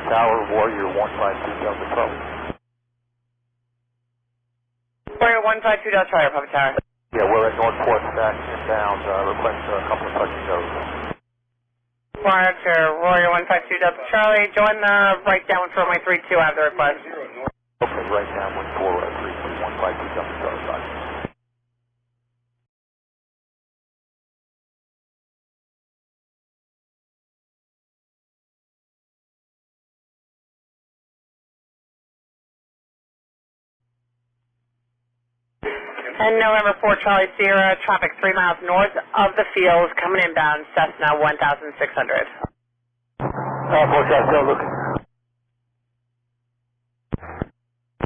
Tower, Warrior 152 Delta Charlie. Warrior 152 Delta Charlie, Papa Tower. Yeah, we're at Northport Stack inbound, request a couple of touches over. Roger, Warrior 152 Delta Charlie, join the right downwind for runway 32, I have the request. Okay, right downwind for 152 Delta Charlie, bye. And November 4 Charlie Sierra, traffic 3 miles north of the field, coming inbound, Cessna 1600. 4 Charlie, look.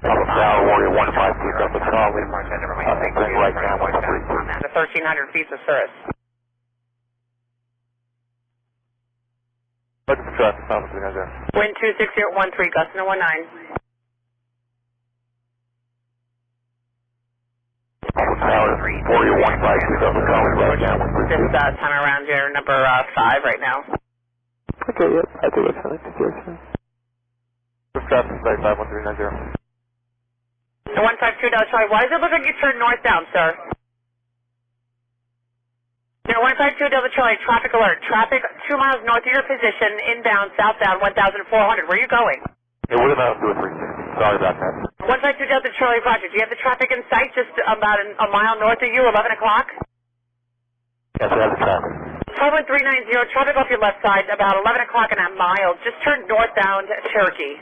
Tower, Warrior 152 Delta Charlie. Right downwind 32. To 1300 feet of cirrus. What's the traffic, Papa 390? Wind 26013, gust to 19. Tower, Warrior 152 Delta Charlie, right downwind 32. This time around here, number 5 right now. Okay, yep, I do what's on the situation. What's traffic, site 51390? The 152 Delta Charlie, why does it look like you turned northbound, sir? No, 152 Delta Charlie, traffic alert. Traffic 2 miles north of your position, inbound, southbound, 1400. Where are you going? Yeah, what about 236? Sorry about that. 152 Delta Charlie, Roger. Do you have the traffic in sight just about a mile north of you, 11 o'clock? Yes, I have the traffic. 51390, traffic off your left side, about 11 o'clock in that mile. Just turn northbound, Cherokee.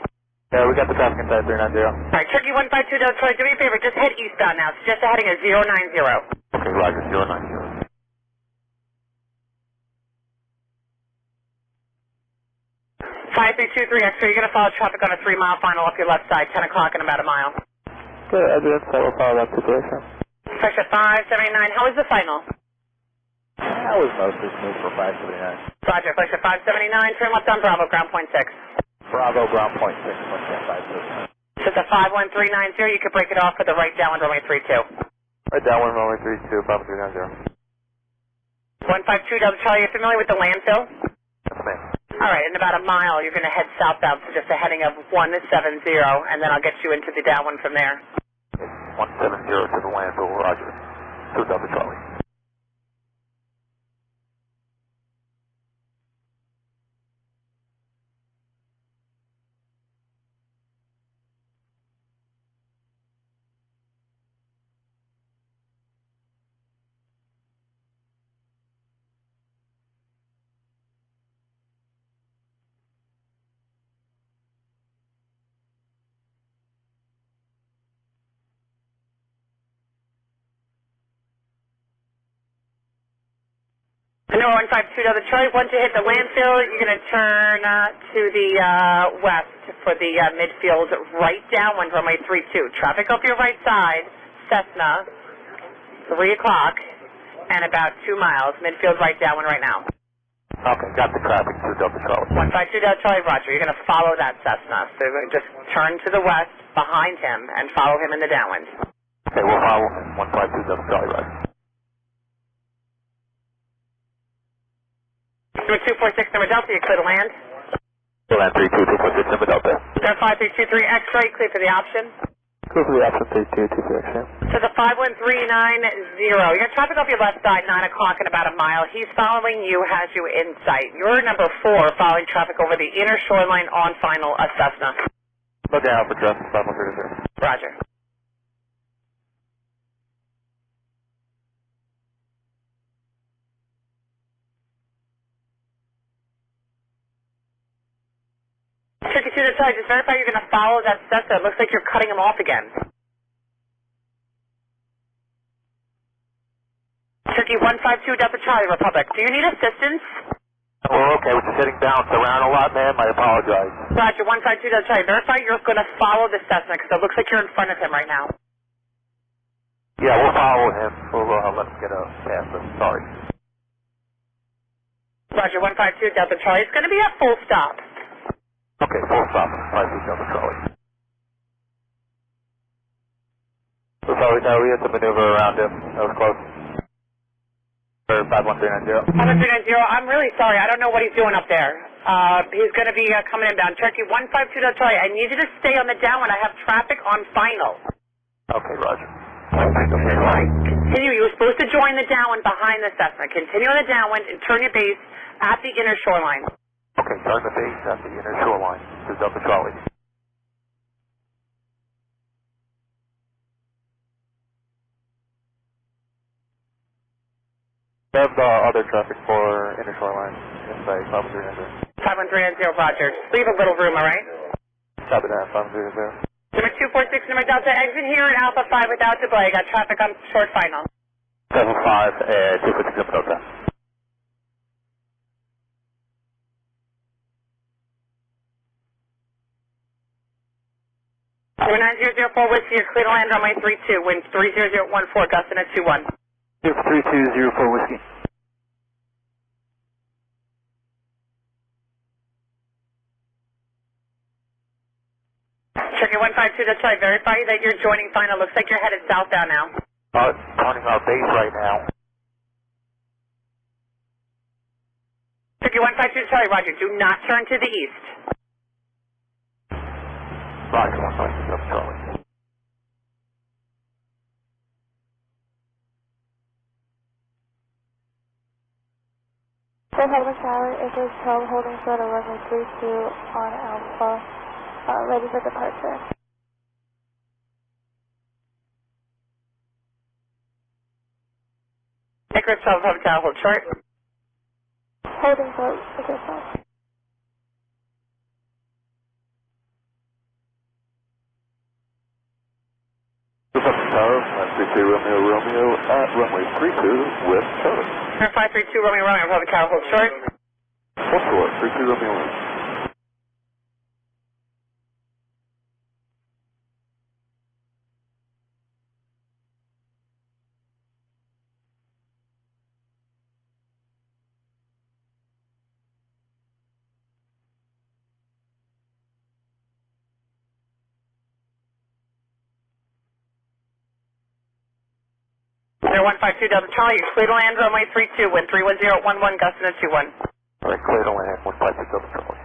Yeah, we got the traffic inside 390. Alright, Cherokee 152 Delta Charlie, do me a favor, just head eastbound now. Suggest a heading of 090. Okay, Roger, 090. 5323 X-ray, you're going to follow traffic on a 3-mile final off your left side, 10 o'clock in about a mile. Good, I do have to follow that situation. Pressure 579, how is the final? That was mostly smooth for 579. Roger, pressure 579, turn left on Bravo, ground point 6. Bravo, ground point 6, 1.5. So the 51390, you could break it off for the right downwind runway 32. Right downwind runway 32, Bravo 390. 152 Delta Charlie, you're familiar with the landfill? Yes, ma'am. Alright, in about a mile, you're going to head southbound, so just a heading of 170, and then I'll get you into the downwind from there. 170 to the landfill, Roger. 2 Delta Charlie. No, 152 Delta Charlie, once you hit the landfill, you're going to turn to the west for the midfield right downwind runway 32. Traffic off your right side, Cessna, 3 o'clock, and about 2 miles. Midfield right downwind right now. Okay, got the traffic, 2 Delta Charlie. 152 Delta Charlie, Roger. You're going to follow that Cessna. So you're going to just turn to the west behind him and follow him in the downwind. Okay, we'll follow him. 152 Delta Charlie, Roger. Number 246, number Delta, you clear to land. Land 32, 246, number Delta. Number 5323, X-ray, clear for the option. Clear for the option 32, 246. To the 51390, you got traffic off your left side, 9 o'clock in about a mile. He's following you, has you in sight. You're number 4, following traffic over the inner shoreline on final of Cessna. Look out for traffic, 513. Roger. Turkey 2 to Charlie, just verify you're going to follow that Cessna. It looks like you're cutting him off again. Turkey 152 Delta Charlie, Republic. Do you need assistance? Oh, okay, we're just heading down around a lot, ma'am. I apologize. Roger, 152 Delta Charlie. Verify you're going to follow the Cessna because it looks like you're in front of him right now. Yeah, we'll follow him. We'll let him get past us. Sorry. Roger, 152 Delta Charlie. It's going to be a full stop. Okay, full stop. 52 Delta Charlie. So sorry, no, we had to maneuver around him. That was close. 51390. 51390, I'm really sorry. I don't know what he's doing up there. He's going to be coming inbound. Turkey 152 Delta Charlie, I need you to stay on the downwind. I have traffic on final. Okay, roger. Continue. You were supposed to join the downwind behind the Cessna. Continue on the downwind and turn your base at the inner shoreline. Okay, turn the base at the inner shoreline to Delta Charlie. We have other traffic for inner shoreline inside 530. 513 Roger. Just leave a little room, all right? Copy that, 530. Number 246, number Delta, exit here at Alpha 5 without delay. Got traffic on short final. 75, 246 Delta. 9004 Whiskey, you're clear to land runway 32, wind 30014, gusting at 21. 3204 Whiskey. Turkey 152, that's right, verify that you're joining final. Looks like you're headed southbound now. Turning our base right now. Turkey 152, Charlie, roger, do not turn to the east. Roger, 152 Charlie. Farmingdale Tower, Acres 12, holding short of runway 32 on Alpha, ready for departure. Acres 12, Hotel, hold short. Holding short, Acres 12. Tower, 32 Romeo at runway 32 with Charlie. 532 Romeo, Republic Tower, hold short. Hold short, 32 Romeo. Air 152 Delta Charlie, you're clear to land runway 32, wind 31011, gusting at 21. Alright, clear to land, 156 Delta Charlie.